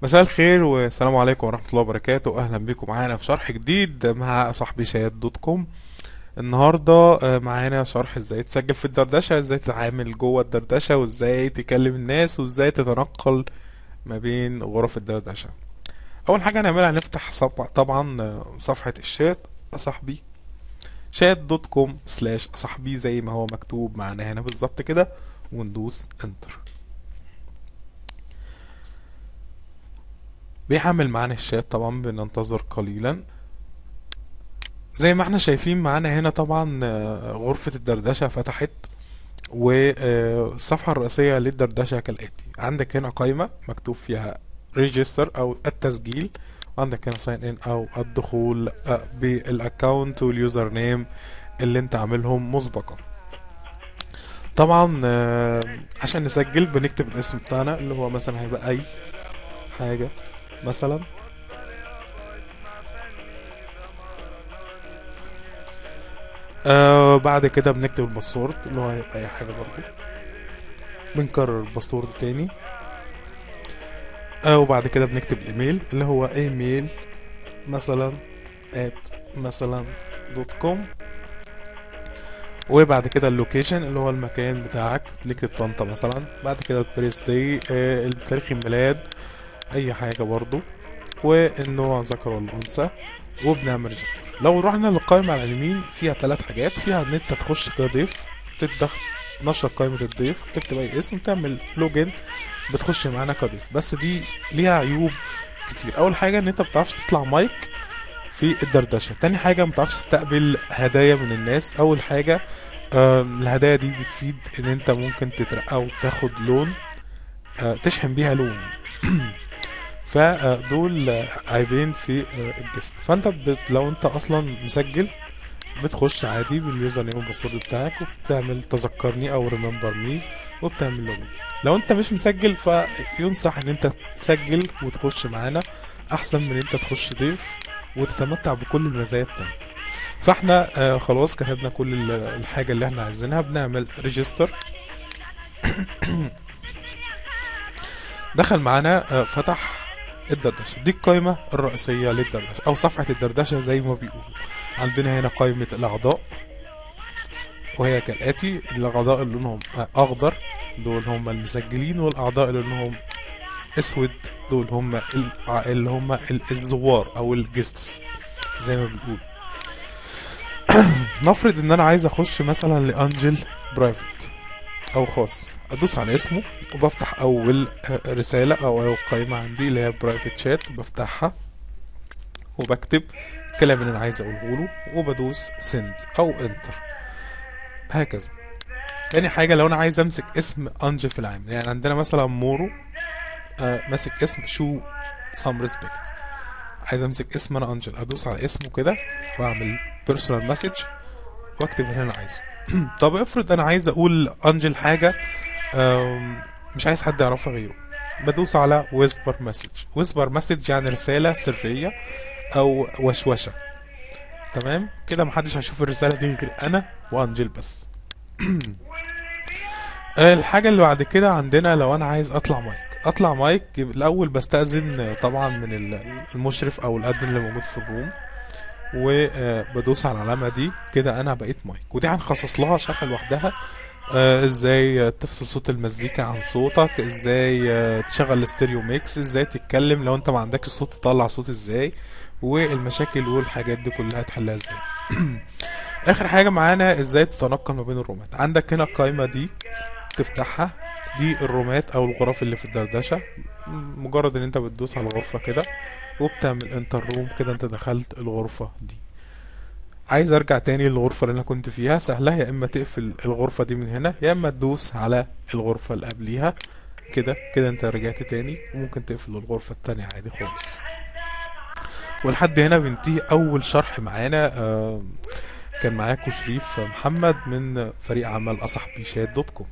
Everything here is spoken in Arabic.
مساء الخير والسلام عليكم ورحمة الله وبركاته. أهلا بكم معانا في شرح جديد مع صاحبي شهاد دوت كوم. النهاردة معانا شرح ازاي تسجل في الدردشة، ازاي تتعامل جوه الدردشة، وازاي تكلم الناس، وازاي تتنقل ما بين غرف الدردشة. أول حاجة هنعملها هنفتح طبعا صفحة الشات صاحبي شات دوت كوم سلاش صاحبي زي ما هو مكتوب معانا هنا بالظبط كده، وندوس انتر. بيحمل معانا الشات، طبعا بننتظر قليلا. زي ما احنا شايفين معانا هنا طبعا غرفة الدردشة فتحت، والصفحة الرئيسية للدردشة كالآتي: عندك هنا قائمة مكتوب فيها ريجستر أو التسجيل، وعندك هنا ساين ان أو الدخول بالاكونت واليوزر نيم اللي انت عاملهم مسبقا. طبعا عشان نسجل بنكتب الاسم بتاعنا اللي هو مثلا هيبقى أي حاجة مثلا. بعد كده بنكتب الباسورد اللي هو هيبقى أي حاجة برضو. بنكرر الباسورد تاني. وبعد كده بنكتب الايميل اللي هو ايميل مثلا مثلا دوت كوم. وبعد كده اللوكيشن اللي هو المكان بتاعك، بنكتب طنطا مثلا. بعد كده البريس داي، تاريخ الميلاد، اي حاجة برضو، والنوع ذكر ولا انثى، وبنعمل ريجستر. لو رحنا للقائمة على اليمين فيها 3 حاجات: فيها ان انت تخش كضيف، تدخل تنشر قائمة الضيف، تكتب اي اسم، تعمل لوجن، بتخش معانا كضيف. بس دي ليها عيوب كتير. اول حاجة ان انت مبتعرفش تطلع مايك في الدردشة. تاني حاجة مبتعرفش تستقبل هدايا من الناس. اول حاجة الهدايا دي بتفيد ان انت ممكن تترقى وتاخد لون، تشحن بيها لون. فدول عيبين في الجست. فانت لو انت اصلا مسجل بتخش عادي باليوزر نيم والباسورد بتاعك، وبتعمل تذكرني او ريمبر مي، وبتعمل لوجن. لو انت مش مسجل فينصح ان انت تسجل وتخش معانا، احسن من ان انت تخش ضيف وتتمتع بكل المزايا التانية. فاحنا خلاص كتبنا كل الحاجة اللي احنا عايزينها، بنعمل ريجستر. دخل معانا فتح الدردشة. دي القائمة الرئيسية للدردشة أو صفحة الدردشة زي ما بيقولوا. عندنا هنا قائمة الأعضاء، وهي كالآتي: الأعضاء اللي لونهم أخضر دول هم المسجلين، والأعضاء اللي لونهم أسود دول هم اللي هم الزوار أو الجيستس زي ما بيقول. نفرض إن أنا عايز أخش مثلا لأنجل برايفت أو خاص، أدوس على اسمه وبفتح أول رسالة أو قائمة عندي اللي هي برايفت شات، بفتحها وبكتب الكلام اللي انا عايز اقوله له، وبدوس سند او انتر هكذا. تاني حاجة لو انا عايز امسك اسم انجل في العام، يعني عندنا مثلا مورو ماسك اسم شو سام ريسبكت، عايز امسك اسم انا انجل، ادوس على اسمه كده واعمل بيرسونال مسج واكتب اللي انا عايزه. طب افرض انا عايز اقول انجل حاجة مش عايز حد يعرفها غيره، بدوس على ويسبر مسج. ويسبر مسج يعني رسالة سرية او وشوشة. تمام كده محدش هيشوف الرسالة دي غير انا وانجل بس. الحاجة اللي بعد كده عندنا لو انا عايز اطلع مايك الاول بستأذن طبعا من المشرف او الادمن اللي موجود في الروم، وبدوس على العلامة دي كده انا بقيت مايك. ودي هنخصص لها شرح لوحدها. ازاي تفصل صوت المزيكا عن صوتك، ازاي تشغل الستيريو ميكس، ازاي تتكلم لو انت ما عندكش صوت تطلع صوت ازاي، والمشاكل والحاجات دي كلها تحلها ازاي. اخر حاجة معانا ازاي تتنقل ما بين الرومات. عندك هنا القائمة دي تفتحها، دي الرومات او الغرف اللي في الدردشة. مجرد ان انت بتدوس على الغرفة كده وبتعمل انتر روم كده انت دخلت الغرفة دي. عايز ارجع تاني للغرفة اللي انا كنت فيها، سهلة، يا اما تقفل الغرفة دي من هنا، يا اما تدوس على الغرفة اللي قبليها كده كده انت رجعت تاني، وممكن تقفل الغرفة التانية عادي خالص. ولحد هنا بنتهي اول شرح معانا. كان معاكم شريف محمد من فريق عمل اصحبي شات دوت كوم.